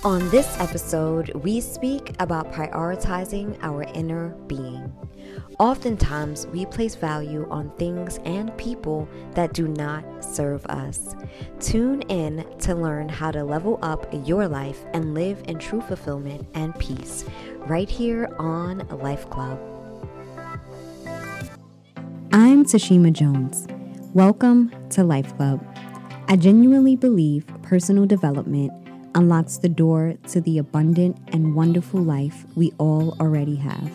On this episode, we speak about prioritizing our inner being. Oftentimes, we place value on things and people that do not serve us. Tune in to learn how to level up your life and live in true fulfillment and peace right here on LifeClub. I'm Tashima Jones. Welcome to LifeClub. I genuinely believe personal development unlocks the door to the abundant and wonderful life we all already have.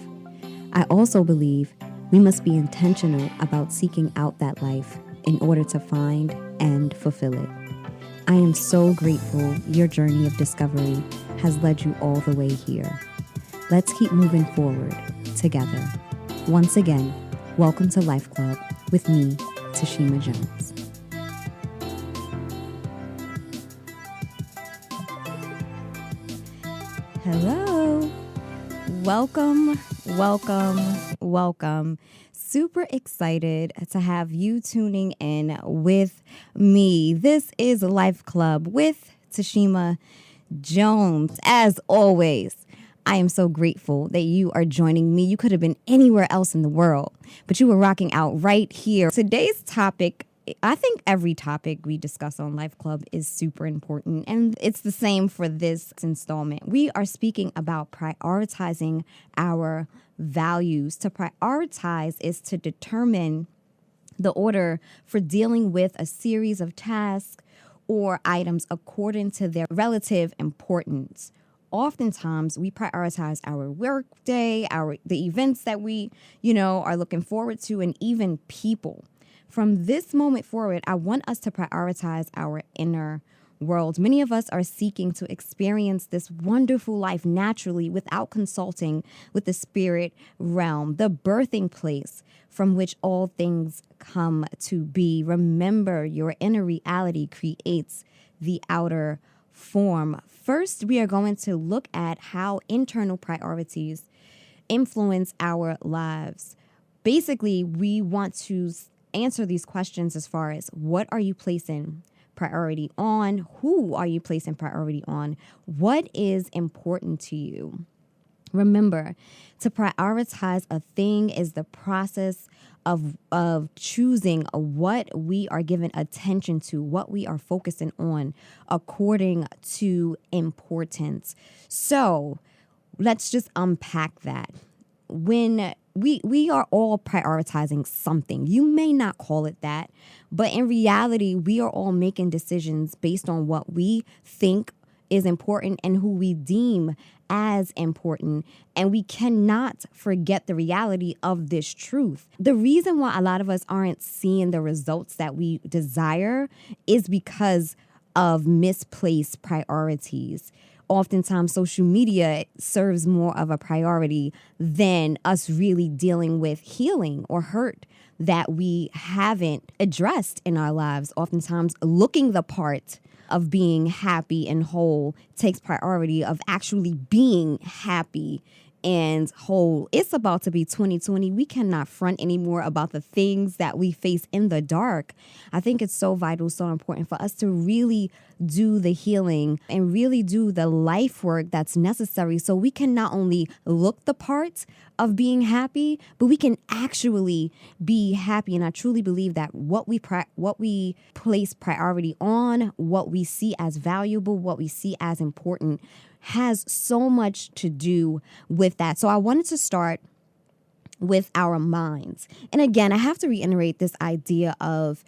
I also believe we must be intentional about seeking out that life in order to find and fulfill it. I am so grateful your journey of discovery has led you all the way here. Let's keep moving forward together. Once again, welcome to Life Club with me, Tashima Jones. Hello. Welcome. Super excited to have you tuning in with me. This is Life Club with Tashima Jones. As always, I am so grateful that you are joining me. You could have been anywhere else in the world, but you were rocking out right here. Today's topic, I think every topic we discuss on Life Club is super important, and it's the same for this installment. We are speaking about prioritizing our values. To prioritize is to determine the order for dealing with a series of tasks or items according to their relative importance. Oftentimes, we prioritize our work day, the events that we, are looking forward to, and even people. From this moment forward, I want us to prioritize our inner world. Many of us are seeking to experience this wonderful life naturally without consulting with the spirit realm, the birthing place from which all things come to be. Remember, your inner reality creates the outer form. First, we are going to look at how internal priorities influence our lives. Basically, we want to answer these questions as far as what are you placing priority on? Who are you placing priority on? What is important to you? Remember, to prioritize a thing is the process of choosing what we are giving attention to, what we are focusing on according to importance. So let's just unpack that. When we are all prioritizing something. You may not call it that, but in reality, we are all making decisions based on what we think is important and who we deem as important. And we cannot forget the reality of this truth. The reason why a lot of us aren't seeing the results that we desire is because of misplaced priorities. Oftentimes, social media serves more of a priority than us really dealing with healing or hurt that we haven't addressed in our lives. Oftentimes, looking the part of being happy and whole takes priority of actually being happy and whole. It's about to be 2020. We cannot front anymore about the things that we face in the dark. I think it's so vital, so important for us to really do the healing and really do the life work that's necessary so we can not only look the part of being happy, but we can actually be happy. And I truly believe that what we place priority on, what we see as valuable, what we see as important, has so much to do with that. So I wanted to start with our minds. And again, I have to reiterate this idea of,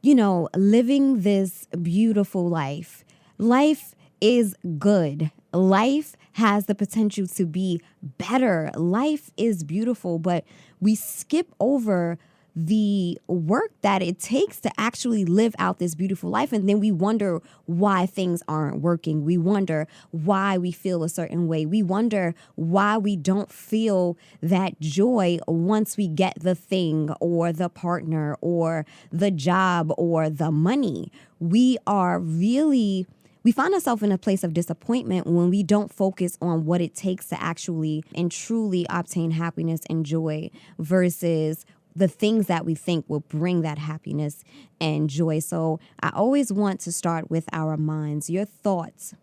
living this beautiful life. Life is good. Life has the potential to be better. Life is beautiful, but we skip over the work that it takes to actually live out this beautiful life. And then we wonder why things aren't working. We wonder why we feel a certain way. We wonder why we don't feel that joy once we get the thing or the partner or the job or the money. We find ourselves in a place of disappointment when we don't focus on what it takes to actually and truly obtain happiness and joy versus the things that we think will bring that happiness and joy. So I always want to start with our minds. Your thoughts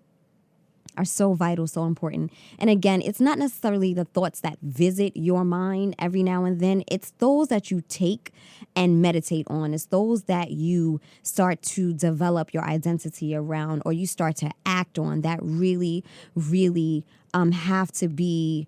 are so vital, so important. And again, it's not necessarily the thoughts that visit your mind every now and then. It's those that you take and meditate on. It's those that you start to develop your identity around, or you start to act on, that really, really have to be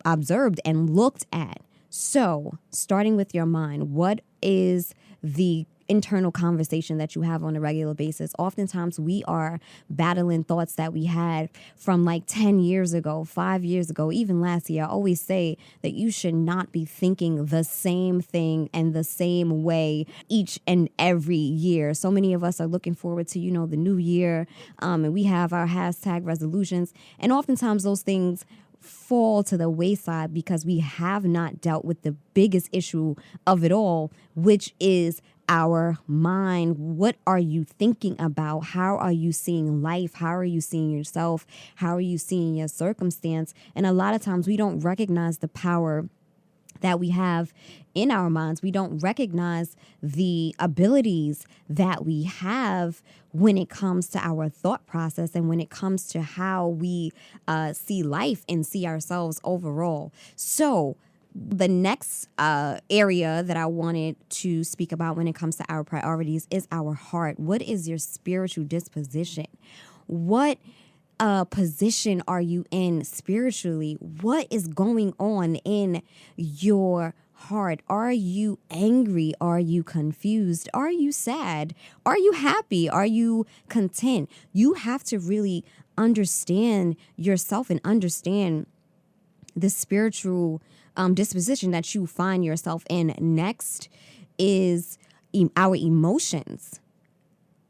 observed and looked at. So, starting with your mind, what is the internal conversation that you have on a regular basis? Oftentimes we are battling thoughts that we had from like 10 years ago, 5 years ago, even last year. I always say that you should not be thinking the same thing and the same way each and every year. So many of us are looking forward to, the new year, and we have our hashtag resolutions. And oftentimes those things fall to the wayside because we have not dealt with the biggest issue of it all, which is our mind. What are you thinking about? How are you seeing life? How are you seeing yourself? How are you seeing your circumstance? And a lot of times we don't recognize the power that we have in our minds. We don't recognize the abilities that we have when it comes to our thought process and when it comes to how we see life and see ourselves overall. So the next area that I wanted to speak about when it comes to our priorities is our heart. What is your spiritual disposition? What position are you in spiritually? What is going on in your heart? Are you angry? Are you confused? Are you sad? Are you happy? Are you content? You have to really understand yourself and understand the spiritual disposition that you find yourself in. Next is our emotions.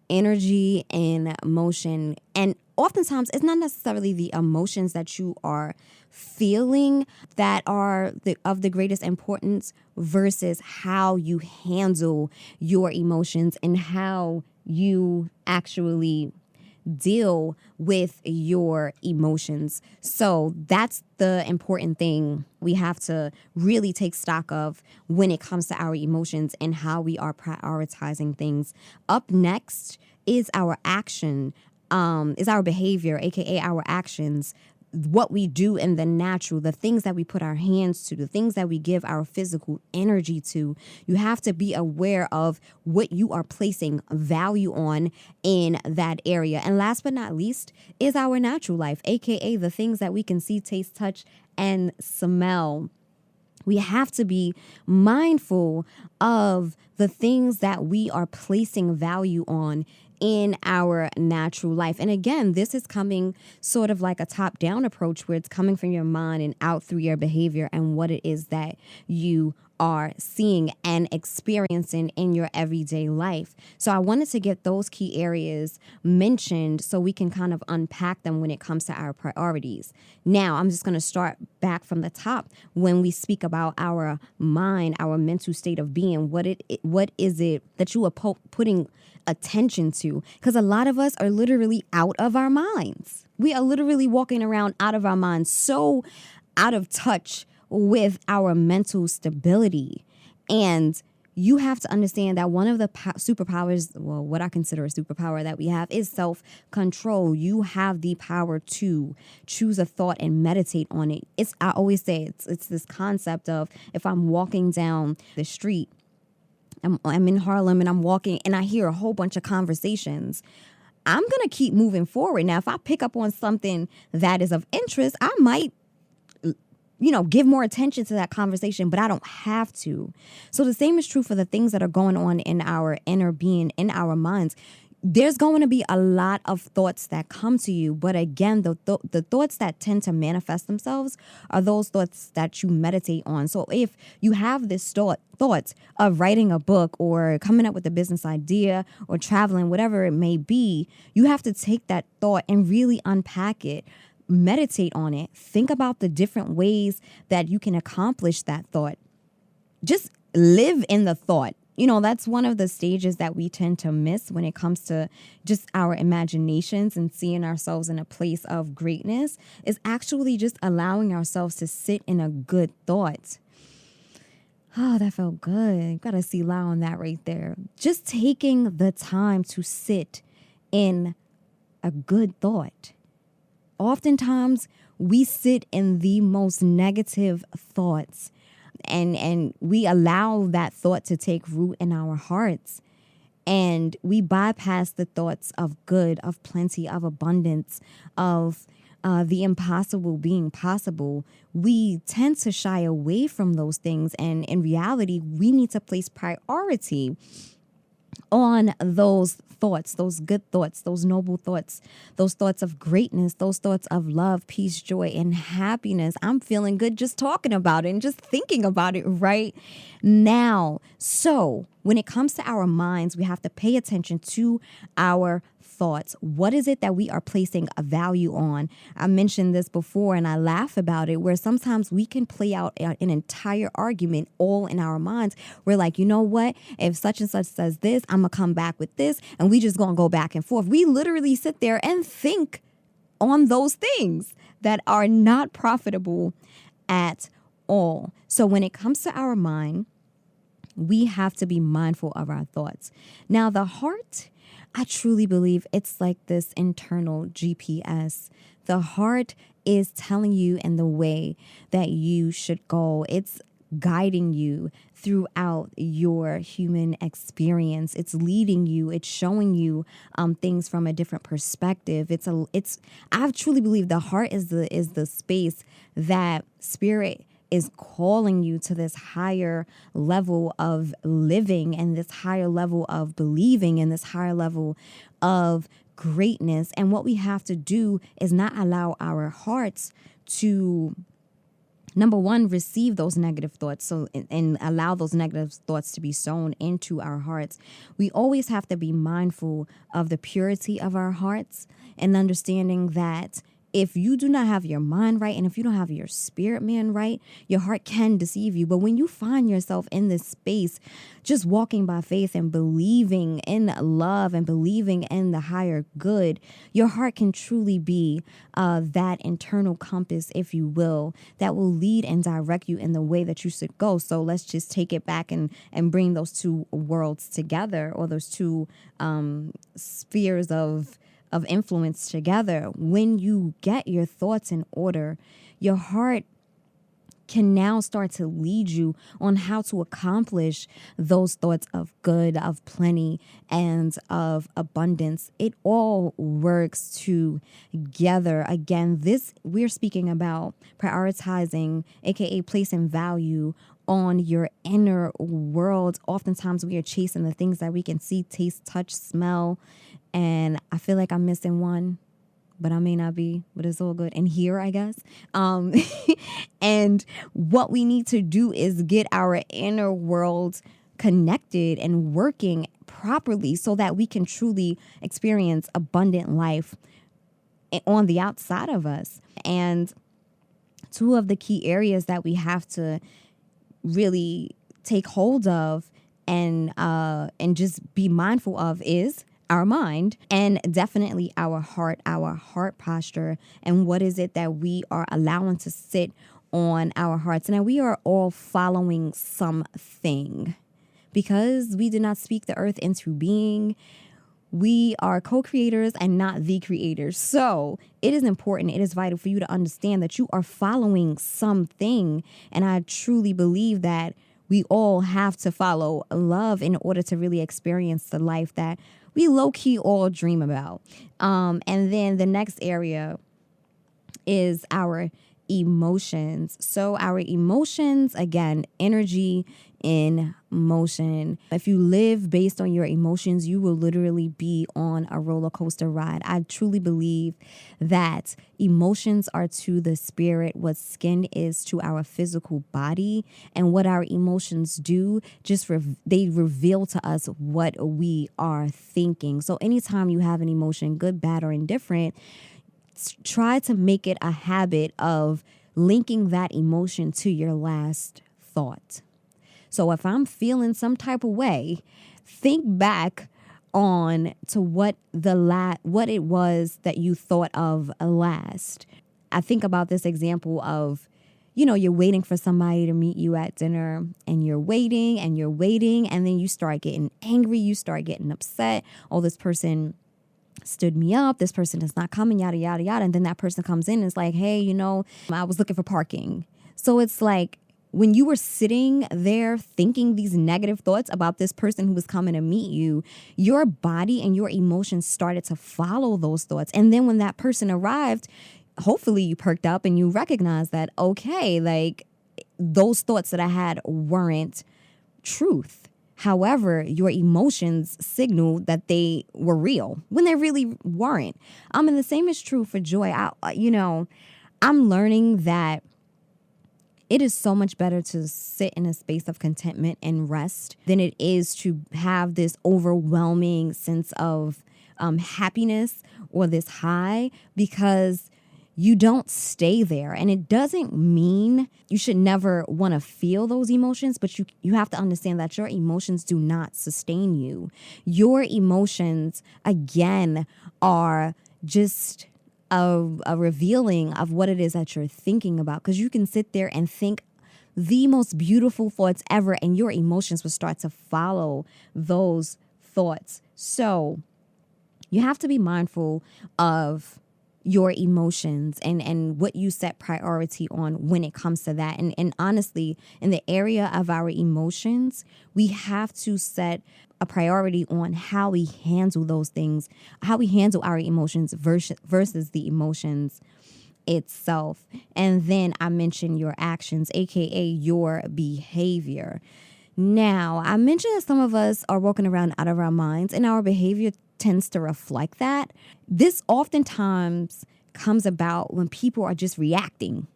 Energy and motion. And oftentimes it's not necessarily the emotions that you are feeling that are of the greatest importance versus how you handle your emotions and how you actually deal with your emotions. So that's the important thing we have to really take stock of when it comes to our emotions and how we are prioritizing things. Up next is our action, is our behavior, aka our actions. What we do in the natural, the things that we put our hands to, the things that we give our physical energy to. You have to be aware of what you are placing value on in that area. And last but not least is our natural life, aka the things that we can see, taste, touch, and smell. We have to be mindful of the things that we are placing value on in our natural life. And again, this is coming sort of like a top-down approach where it's coming from your mind and out through your behavior and what it is that you are seeing and experiencing in your everyday life. So I wanted to get those key areas mentioned so we can kind of unpack them when it comes to our priorities. Now, I'm just going to start back from the top. When we speak about our mind, our mental state of being, what is it that you are putting attention to? Because a lot of us are literally out of our minds. We are literally walking around out of our minds, so out of touch with our mental stability. And you have to understand that one of the superpowers, well, what I consider a superpower that we have is self-control. You have the power to choose a thought and meditate on it. I always say it's this concept of if I'm walking down the street, I'm in Harlem and I'm walking and I hear a whole bunch of conversations, I'm going to keep moving forward. Now, if I pick up on something that is of interest, I might give more attention to that conversation, but I don't have to. So the same is true for the things that are going on in our inner being, in our minds. There's going to be a lot of thoughts that come to you. But again, the thoughts that tend to manifest themselves are those thoughts that you meditate on. So if you have this thoughts of writing a book or coming up with a business idea or traveling, whatever it may be, you have to take that thought and really unpack it. Meditate on it. Think about the different ways that you can accomplish that thought. Just live in the thought. That's one of the stages that we tend to miss when it comes to just our imaginations and seeing ourselves in a place of greatness, is actually just allowing ourselves to sit in a good thought. Oh, that felt good. You gotta see loud on that right there. Just taking the time to sit in a good thought. Oftentimes, we sit in the most negative thoughts and we allow that thought to take root in our hearts. And we bypass the thoughts of good, of plenty, of abundance, of the impossible being possible. We tend to shy away from those things. And in reality, we need to place priority on those thoughts, those good thoughts, those noble thoughts, those thoughts of greatness, those thoughts of love, peace, joy, and happiness. I'm feeling good just talking about it and just thinking about it right now. So when it comes to our minds, we have to pay attention to our thoughts. What is it that we are placing a value on? I mentioned this before and I laugh about it, where sometimes we can play out an entire argument all in our minds. We're like, you know what? If such and such says this, I'm going to come back with this. And we just going to go back and forth. We literally sit there and think on those things that are not profitable at all. So when it comes to our mind, we have to be mindful of our thoughts. Now, the heart, I truly believe it's like this internal GPS. The heart is telling you in the way that you should go. It's guiding you throughout your human experience. It's leading you. It's showing you things from a different perspective. I truly believe the heart is the space that spirit is calling you to this higher level of living and this higher level of believing and this higher level of greatness. And what we have to do is not allow our hearts to, number one, receive those negative thoughts and allow those negative thoughts to be sown into our hearts. We always have to be mindful of the purity of our hearts and understanding that if you do not have your mind right and if you don't have your spirit man right, your heart can deceive you. But when you find yourself in this space, just walking by faith and believing in love and believing in the higher good, your heart can truly be that internal compass, if you will, that will lead and direct you in the way that you should go. So let's just take it back and bring those two worlds together, or those two spheres of influence together. When you get your thoughts in order, your heart can now start to lead you on how to accomplish those thoughts of good, of plenty, and of abundance. It all works together. Again, we're speaking about prioritizing, aka placing value on your inner world. Oftentimes we are chasing the things that we can see, taste, touch, smell, and I feel like I'm missing one, but I may not be, but it's all good. And here, I guess. And what we need to do is get our inner world connected and working properly so that we can truly experience abundant life on the outside of us. And two of the key areas that we have to really take hold of and just be mindful of is our mind and definitely our heart posture, and what is it that we are allowing to sit on our hearts. Now, we are all following something because we did not speak the earth into being. We are co-creators and not the creators. So it is important, it is vital for you to understand that you are following something. And I truly believe that we all have to follow love in order to really experience the life that we low-key all dream about. And then the next area is our emotions. So our emotions, again, energy in motion. If you live based on your emotions, you will literally be on a roller coaster ride. I truly believe that emotions are to the spirit what skin is to our physical body, and what our emotions do, they reveal to us what we are thinking. So anytime you have an emotion, good, bad, or indifferent, try to make it a habit of linking that emotion to your last thought. So if I'm feeling some type of way, think back on to what it was that you thought of last. I think about this example of, you're waiting for somebody to meet you at dinner, and you're waiting and then you start getting angry, you start getting upset. Oh, this person stood me up. This person is not coming, yada, yada, yada. And then that person comes in and is like, hey, I was looking for parking. So it's like when you were sitting there thinking these negative thoughts about this person who was coming to meet you, your body and your emotions started to follow those thoughts. And then when that person arrived, hopefully you perked up and you recognized that, okay, like those thoughts that I had weren't truth. However, your emotions signaled that they were real when they really weren't. And the same is true for joy. I'm learning that it is so much better to sit in a space of contentment and rest than it is to have this overwhelming sense of happiness or this high, because you don't stay there. And it doesn't mean you should never want to feel those emotions, but you have to understand that your emotions do not sustain you. Your emotions, again, are just a revealing of what it is that you're thinking about. Because you can sit there and think the most beautiful thoughts ever, and your emotions will start to follow those thoughts. So you have to be mindful of your emotions and what you set priority on when it comes to that. And honestly, in the area of our emotions, we have to set a priority on how we handle those things, how we handle our emotions versus the emotions itself. And then I mentioned your actions, aka your behavior. Now, I mentioned that some of us are walking around out of our minds, and our behavior tends to reflect that. This oftentimes comes about when people are just reacting.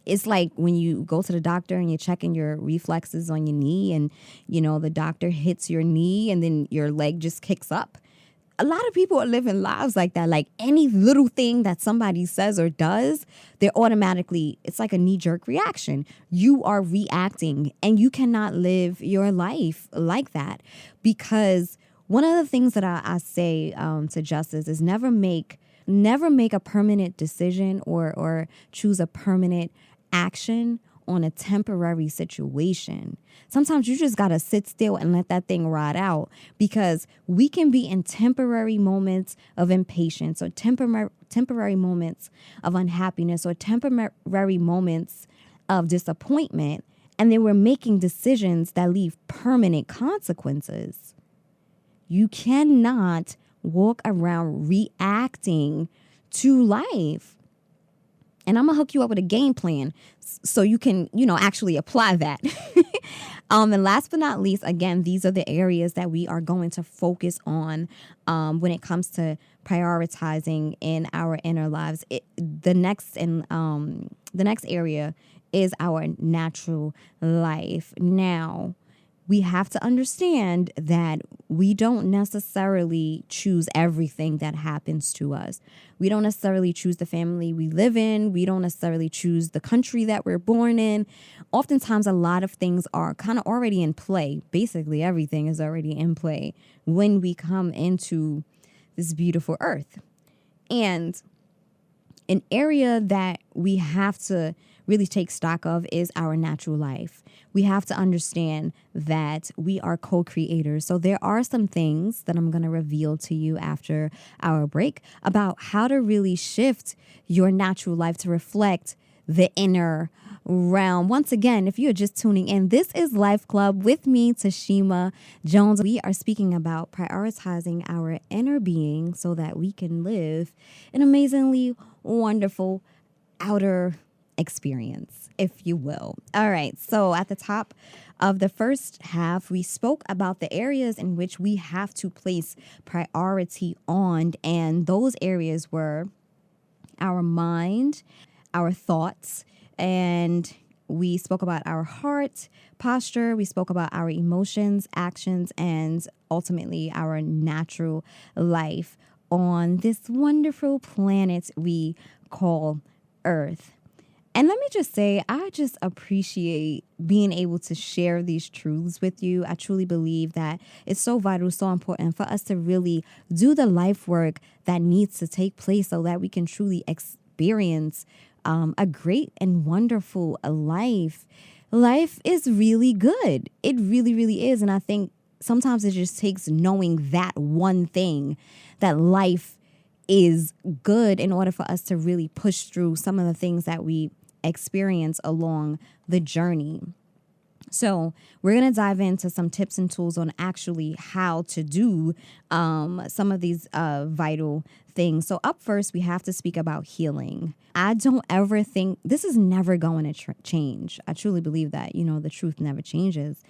It's like when you go to the doctor and you're checking your reflexes on your knee, and the doctor hits your knee and then your leg just kicks up. A lot of people are living lives like that. Like any little thing that somebody says or does, it's like a knee-jerk reaction. You are reacting, and you cannot live your life like that, because one of the things that I say to Justice is never make a permanent decision or choose a permanent action on a temporary situation. Sometimes you just got to sit still and let that thing ride out, because we can be in temporary moments of impatience, or temporary moments of unhappiness, or temporary moments of disappointment, and then we're making decisions that leave permanent consequences. You cannot walk around reacting to life. And I'm going to hook you up with a game plan so you can, actually apply that. And last but not least, again, these are the areas that we are going to focus on when it comes to prioritizing in our inner lives. The next area is our natural life. Now, we have to understand that we don't necessarily choose everything that happens to us. We don't necessarily choose the family we live in. We don't necessarily choose the country that we're born in. Oftentimes, a lot of things are kind of already in play. Basically, everything is already in play when we come into this beautiful earth. And an area that we have to really take stock of is our natural life. We have to understand that we are co-creators. So there are some things that I'm going to reveal to you after our break about how to really shift your natural life to reflect the inner realm. Once again, if you're just tuning in, this is Life Club with me, Tashima Jones. We are speaking about prioritizing our inner being so that we can live an amazingly wonderful outer experience, if you will. All right. So at the top of the first half, we spoke about the areas in which we have to place priority on. And those areas were our mind, our thoughts, and we spoke about our heart posture. We spoke about our emotions, actions, and ultimately our natural life on this wonderful planet we call Earth. And let me just say, I just appreciate being able to share these truths with you. I truly believe that it's so vital, so important for us to really do the life work that needs to take place so that we can truly experience a great and wonderful life. Life is really good. It really, really is. And I think sometimes it just takes knowing that one thing, that life is good, in order for us to really push through some of the things that we experience along the journey. So we're going to dive into some tips and tools on actually how to do some of these vital things. So up first, we have to speak about healing. I don't ever think this is never going to change. I truly believe that, the truth never changes.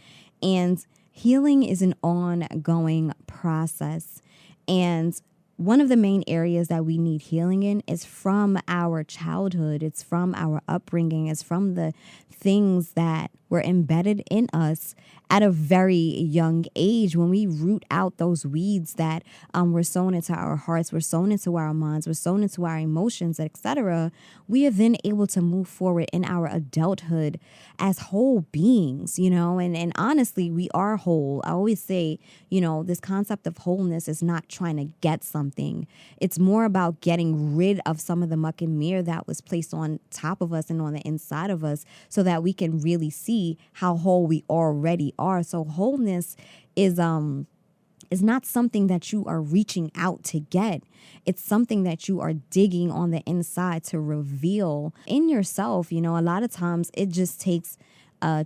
And healing is an ongoing process. And one of the main areas that we need healing in is from our childhood. It's from our upbringing. It's from the things that were embedded in us at a very young age, when we root out those weeds that were sown into our hearts, were sown into our minds, were sown into our emotions, etc. We are then able to move forward in our adulthood as whole beings, and honestly, we are whole. I always say, this concept of wholeness is not trying to get something. It's more about getting rid of some of the muck and mirror that was placed on top of us and on the inside of us, so that we can really see how whole we already are. So wholeness is not something that you are reaching out to get. It's something that you are digging on the inside to reveal in yourself. A lot of times it just takes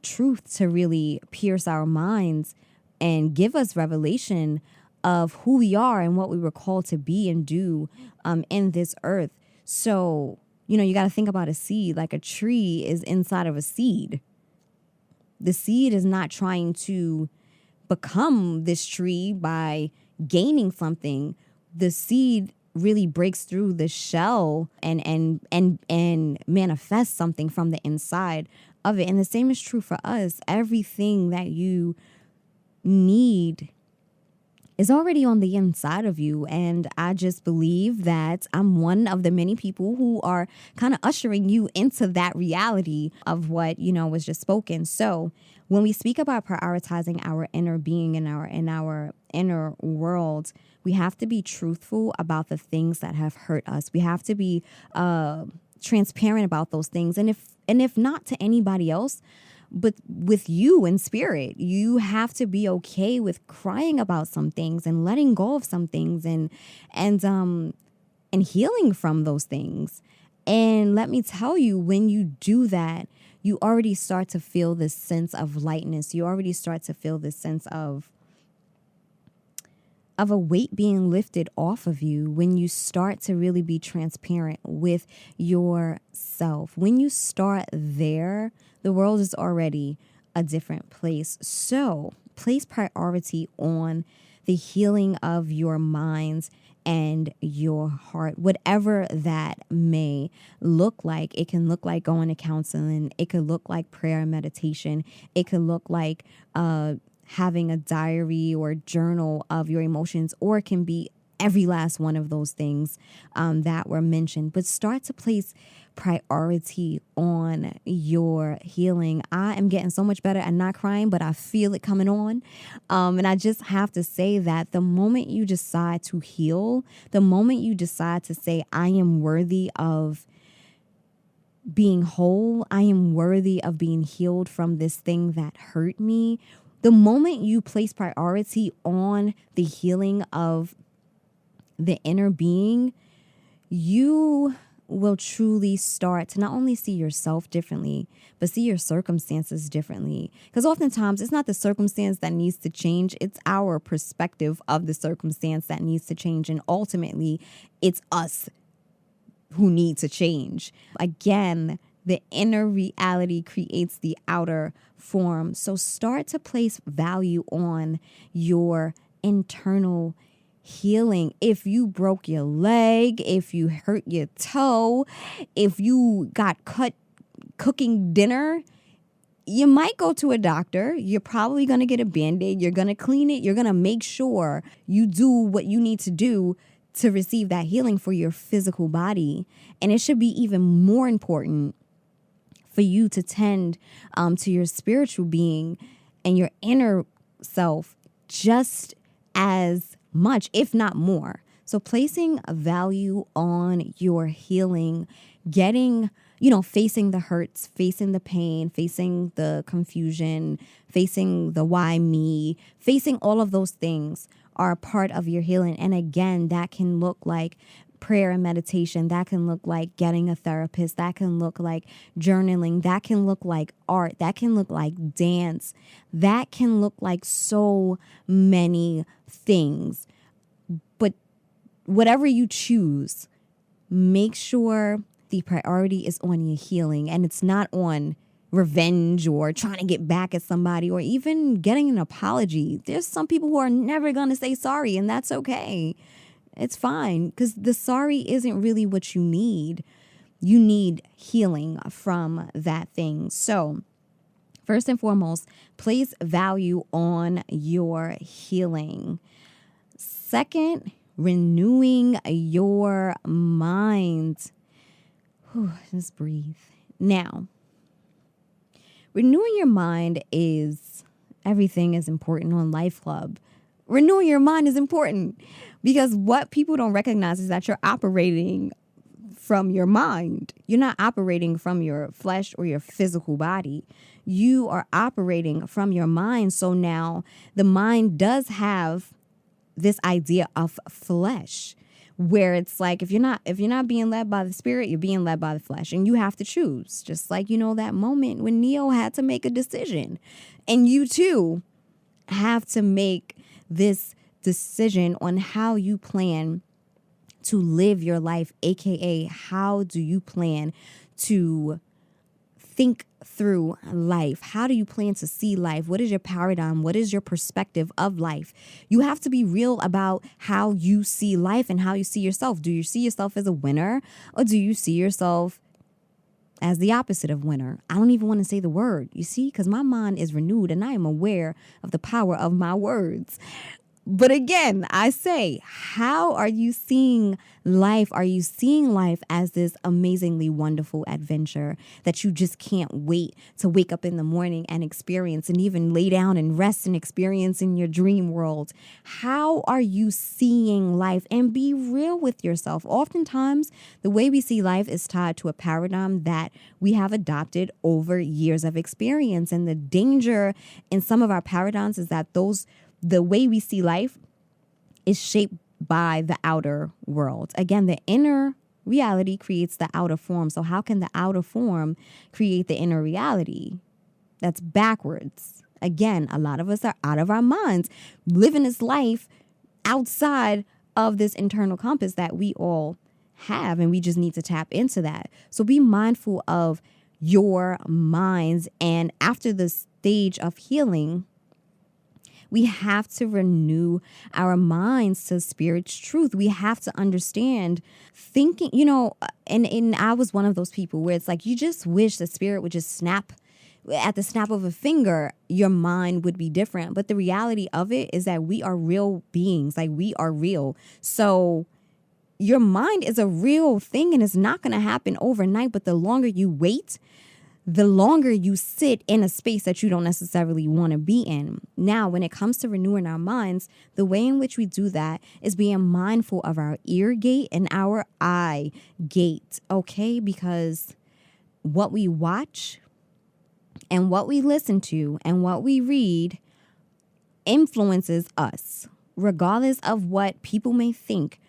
truth to really pierce our minds and give us revelation of who we are and what we were called to be and do in this earth. So, you got to think about a seed. Like, a tree is inside of a seed. The seed is not trying to become this tree by gaining something. The seed really breaks through the shell and manifests something from the inside of it. And the same is true for us. Everything that you need is already on the inside of you. And I just believe that I'm one of the many people who are kind of ushering you into that reality of what, was just spoken. So when we speak about prioritizing our inner being and our inner world, we have to be truthful about the things that have hurt us. We have to be transparent about those things. And if not to anybody else, but with you in spirit, you have to be okay with crying about some things and letting go of some things and healing from those things. And let me tell you, when you do that, you already start to feel this sense of lightness. You already start to feel this sense of a weight being lifted off of you when you start to really be transparent with yourself. When you start there, the world is already a different place. So place priority on the healing of your minds and your heart, whatever that may look like. It can look like going to counseling. It could look like prayer and meditation. It could look like having a diary or journal of your emotions, or it can be every last one of those things that were mentioned. But start to place priority on your healing. I am getting so much better at not crying, but I feel it coming on. And I just have to say that the moment you decide to heal, the moment you decide to say, I am worthy of being whole, I am worthy of being healed from this thing that hurt me, the moment you place priority on the healing of the inner being, you will truly start to not only see yourself differently, but see your circumstances differently. Because oftentimes it's not the circumstance that needs to change. It's our perspective of the circumstance that needs to change. And ultimately, it's us who need to change. Again, the inner reality creates the outer form. So start to place value on your internal healing. If you broke your leg, if you hurt your toe, if you got cut cooking dinner, you might go to a doctor. You're probably going to get a Band-Aid. You're going to clean it. You're going to make sure you do what you need to do to receive that healing for your physical body. And it should be even more important for you to tend to your spiritual being and your inner self just as much, if not more. So placing a value on your healing, getting facing the hurts, facing the pain, facing the confusion, facing the why me, facing all of those things are a part of your healing. And again, that can look like prayer and meditation. That can look like getting a therapist. That can look like journaling. That can look like art. That can look like dance. That can look like so many things. But whatever you choose, make sure the priority is on your healing, and it's not on revenge or trying to get back at somebody or even getting an apology. There's some people who are never going to say sorry, and that's okay. It's fine, because the sorry isn't really what you need. You need healing from that thing. So first and foremost, place value on your healing. Second, renewing your mind. Just breathe. Now, renewing your mind is everything is important on LifeClub. Renewing your mind is important because what people don't recognize is that you're operating from your mind. You're not operating from your flesh or your physical body. You are operating from your mind. So now the mind does have this idea of flesh, where it's like if you're not being led by the spirit, you're being led by the flesh, and you have to choose. Just like that moment when Neo had to make a decision, and you too have to make this decision on how you plan to live your life, aka how do you plan to think through life? How do you plan to see life? What is your paradigm? What is your perspective of life? You have to be real about how you see life and how you see yourself. Do you see yourself as a winner, or do you see yourself as the opposite of winner? I don't even want to say the word, you see, because my mind is renewed and I am aware of the power of my words. But again, I say, how are you seeing life? Are you seeing life as this amazingly wonderful adventure that you just can't wait to wake up in the morning and experience, and even lay down and rest and experience in your dream world? How are you seeing life? And be real with yourself. Oftentimes, the way we see life is tied to a paradigm that we have adopted over years of experience. And the danger in some of our paradigms is that the way we see life is shaped by the outer world. Again, the inner reality creates the outer form. So how can the outer form create the inner reality? That's backwards. Again, a lot of us are out of our minds, living this life outside of this internal compass that we all have, and we just need to tap into that. So be mindful of your minds. And after the stage of healing, we have to renew our minds to spirit's truth. We have to understand thinking, and I was one of those people where it's like you just wish the spirit would just snap. At the snap of a finger, your mind would be different. But the reality of it is that we are real beings. Like, we are real. So your mind is a real thing, and it's not going to happen overnight. But the longer you wait, the longer you sit in a space that you don't necessarily want to be in. Now, when it comes to renewing our minds, the way in which we do that is being mindful of our ear gate and our eye gate, okay? Because what we watch and what we listen to and what we read influences us, regardless of what people may think.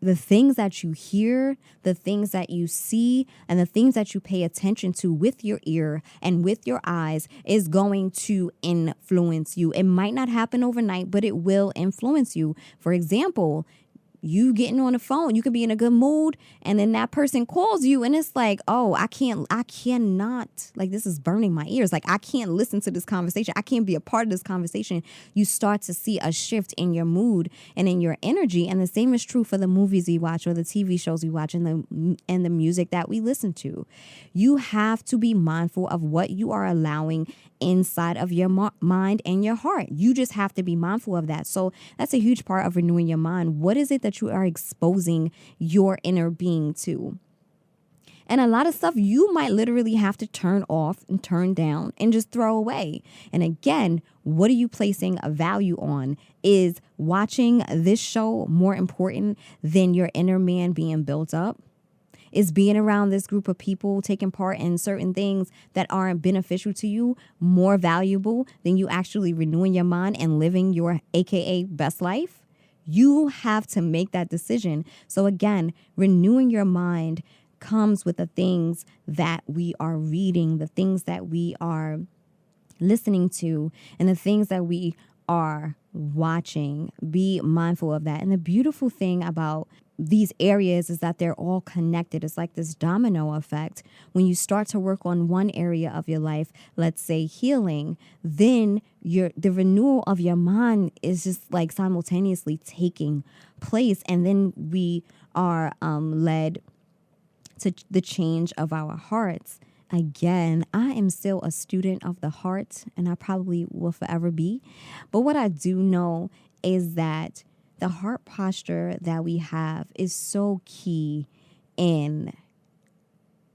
The things that you hear, the things that you see, and the things that you pay attention to with your ear and with your eyes is going to influence you. It might not happen overnight, but it will influence you. For example, you getting on the phone, you could be in a good mood, and then that person calls you, and it's like, oh, I cannot, like, this is burning my ears. Like, I can't listen to this conversation. I can't be a part of this conversation. You start to see a shift in your mood and in your energy. And the same is true for the movies we watch or the TV shows we watch and the music that we listen to. You have to be mindful of what you are allowing inside of your mind and your heart. You just have to be mindful of that. So that's a huge part of renewing your mind. What is it that you are exposing your inner being to? And a lot of stuff you might literally have to turn off and turn down and just throw away. And again, what are you placing a value on? Is watching this show more important than your inner man being built up? Is being around this group of people, taking part in certain things that aren't beneficial to you, more valuable than you actually renewing your mind and living your AKA best life? You have to make that decision. So again, renewing your mind comes with the things that we are reading, the things that we are listening to, and the things that we are watching. Be mindful of that. And the beautiful thing about these areas is that they're all connected. It's like this domino effect. When you start to work on one area of your life, let's say healing, then the renewal of your mind is just like simultaneously taking place. And then we are led to the change of our hearts. Again, I am still a student of the heart, and I probably will forever be. But what I do know is that the heart posture that we have is so key in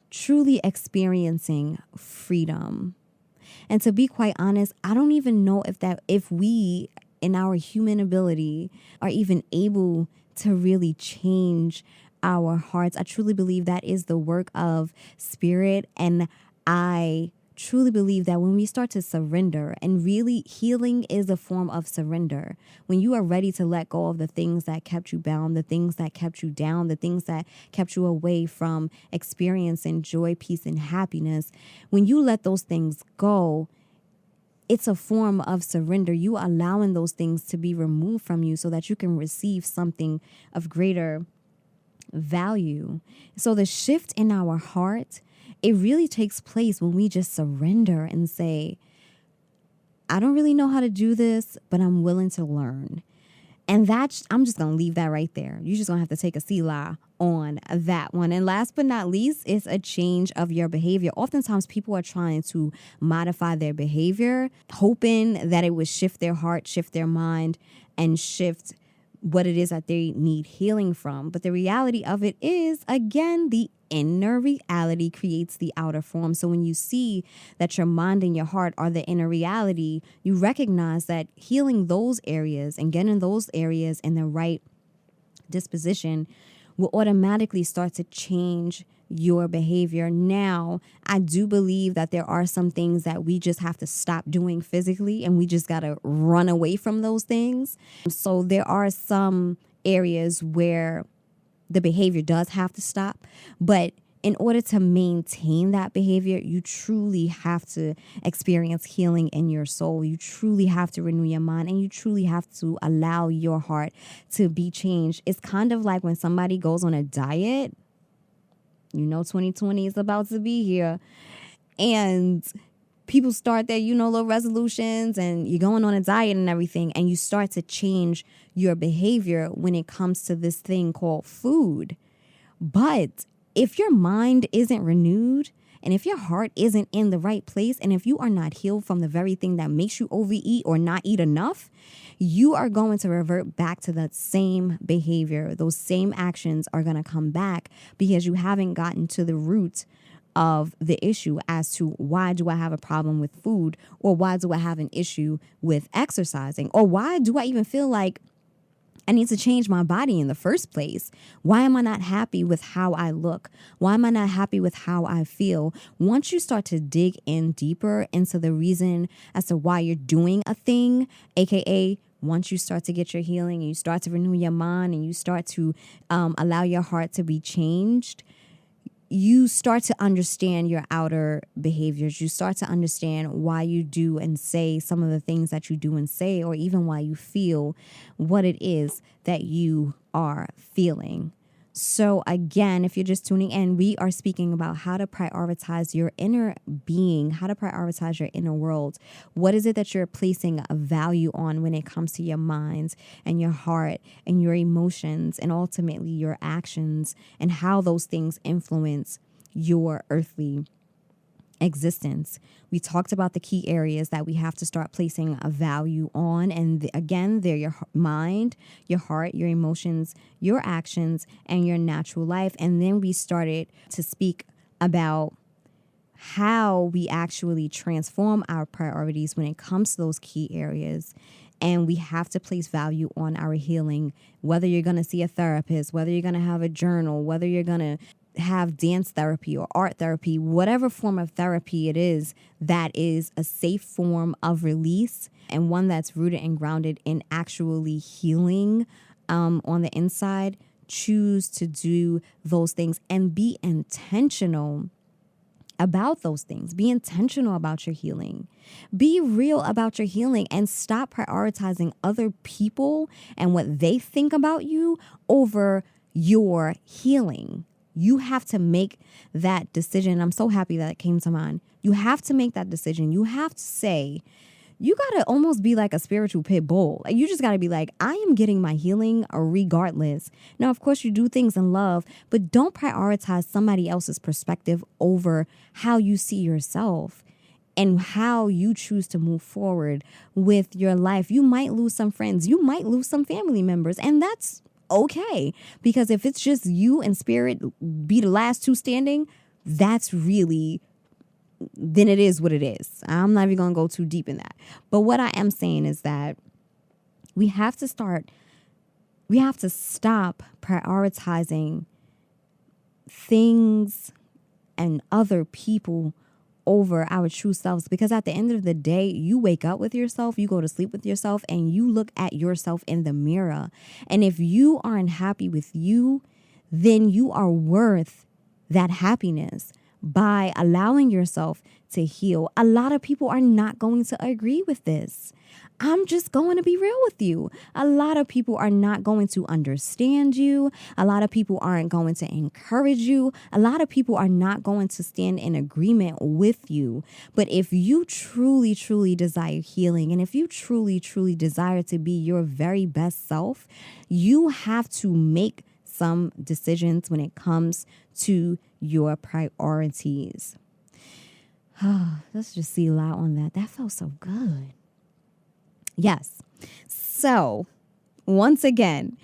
truly experiencing freedom. And to be quite honest, I don't even know if we, in our human ability, are even able to really change our hearts. I truly believe that is the work of spirit. And I truly believe that when we start to surrender, and really healing is a form of surrender, when you are ready to let go of the things that kept you bound, the things that kept you down, the things that kept you away from experiencing joy, peace, and happiness, when you let those things go, it's a form of surrender. You allowing those things to be removed from you so that you can receive something of greater value. So the shift in our heart, it really takes place when we just surrender and say, I don't really know how to do this, but I'm willing to learn. And I'm just going to leave that right there. You're just going to have to take a Selah on that one. And last but not least, it's a change of your behavior. Oftentimes people are trying to modify their behavior, hoping that it would shift their heart, shift their mind, and shift what it is that they need healing from. But the reality of it is, again, the inner reality creates the outer form. So when you see that your mind and your heart are the inner reality, you recognize that healing those areas and getting those areas in the right disposition will automatically start to change your behavior. Now, I do believe that there are some things that we just have to stop doing physically, and we just got to run away from those things. So there are some areas where the behavior does have to stop, but in order to maintain that behavior, you truly have to experience healing in your soul. You truly have to renew your mind, and you truly have to allow your heart to be changed. It's kind of like when somebody goes on a diet. 2020 is about to be here, and people start their, little resolutions, and you're going on a diet and everything, and you start to change your behavior when it comes to this thing called food. But if your mind isn't renewed, and if your heart isn't in the right place, and if you are not healed from the very thing that makes you overeat or not eat enough, you are going to revert back to that same behavior. Those same actions are going to come back because you haven't gotten to the root of the issue as to why do I have a problem with food, or why do I have an issue with exercising, or why do I even feel like I need to change my body in the first place. Why am I not happy with how I look? Why am I not happy with how I feel? Once you start to dig in deeper into the reason as to why you're doing a thing, aka once you start to get your healing and you start to renew your mind and you start to allow your heart to be changed, you start to understand your outer behaviors. You start to understand why you do and say some of the things that you do and say, or even why you feel what it is that you are feeling. So again, if you're just tuning in, we are speaking about how to prioritize your inner being, how to prioritize your inner world. What is it that you're placing a value on when it comes to your mind and your heart and your emotions and ultimately your actions, and how those things influence your earthly existence. We talked about the key areas that we have to start placing a value on. And again, they're your mind, your heart, your emotions, your actions, and your natural life. And then we started to speak about how we actually transform our priorities when it comes to those key areas. And we have to place value on our healing, whether you're going to see a therapist, whether you're going to have a journal, whether you're going to have dance therapy or art therapy, whatever form of therapy it is, that is a safe form of release and one that's rooted and grounded in actually healing on the inside, choose to do those things and be intentional about those things. Be intentional about your healing. Be real about your healing and stop prioritizing other people and what they think about you over your healing. You have to make that decision. I'm so happy that it came to mind. You have to make that decision. You have to say, you got to almost be like a spiritual pit bull. Like, you just got to be like, I am getting my healing regardless. Now, of course, you do things in love, but don't prioritize somebody else's perspective over how you see yourself and how you choose to move forward with your life. You might lose some friends. You might lose some family members, and that's okay. Because if it's just you and spirit be the last two standing, that's really, then it is what it is. I'm not even going to go too deep in that. But what I am saying is that we have to stop prioritizing things and other people over our true selves, because at the end of the day, you wake up with yourself, you go to sleep with yourself, and you look at yourself in the mirror. And if you aren't happy with you, then you are worth that happiness by allowing yourself to heal. A lot of people are not going to agree with this. I'm just going to be real with you. A lot of people are not going to understand you. A lot of people aren't going to encourage you. A lot of people are not going to stand in agreement with you. But if you truly, truly desire healing, and if you truly, truly desire to be your very best self, you have to make some decisions when it comes to your priorities. Let's just see a lot on that. That felt so good. Yes. So once again,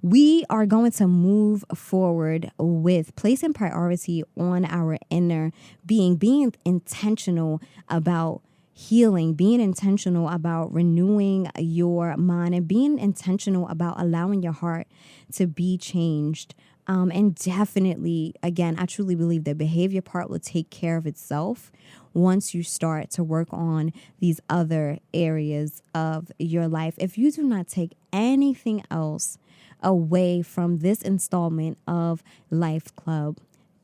we are going to move forward with placing priority on our inner being intentional about healing, being intentional about renewing your mind, and being intentional about allowing your heart to be changed. And definitely, again, I truly believe the behavior part will take care of itself once you start to work on these other areas of your life. If you do not take anything else away from this installment of Life Club,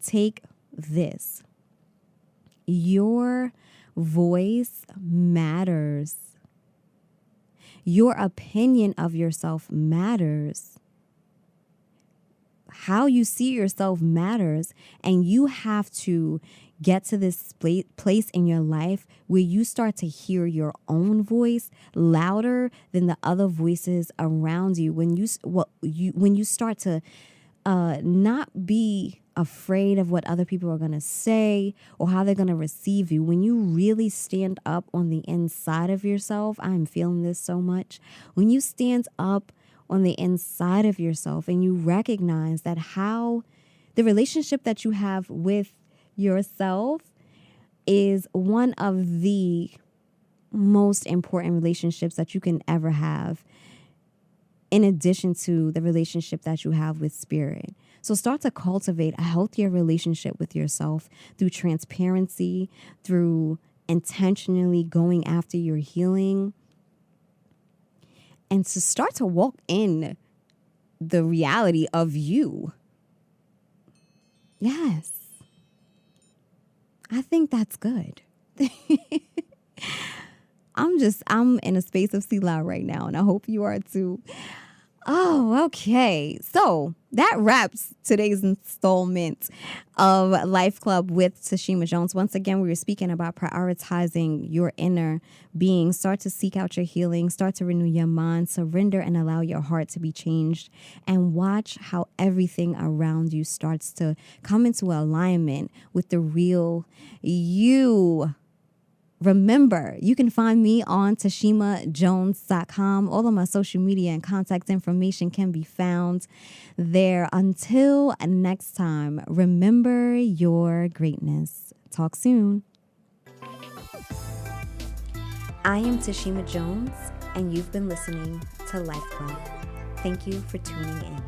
take this. Your voice matters. Your opinion of yourself matters. How you see yourself matters, and you have to get to this place in your life where you start to hear your own voice louder than the other voices around you. When you start to not be afraid of what other people are going to say or how they're going to receive you. When you really stand up on the inside of yourself, I'm feeling this so much. When you stand up on the inside of yourself and you recognize that how the relationship that you have with yourself is one of the most important relationships that you can ever have, in addition to the relationship that you have with spirit. So start to cultivate a healthier relationship with yourself through transparency, through intentionally going after your healing, and to start to walk in the reality of you. Yes. I think that's good. I'm in a space of Sila right now, and I hope you are too. Oh, okay. So that wraps today's installment of Life Club with Tashima Jones. Once again, we were speaking about prioritizing your inner being. Start to seek out your healing. Start to renew your mind. Surrender and allow your heart to be changed. And watch how everything around you starts to come into alignment with the real you. Remember, you can find me on tashimajones.com. All of my social media and contact information can be found there. Until next time, remember your greatness. Talk soon. I am Tashima Jones, and you've been listening to Life Club. Thank you for tuning in.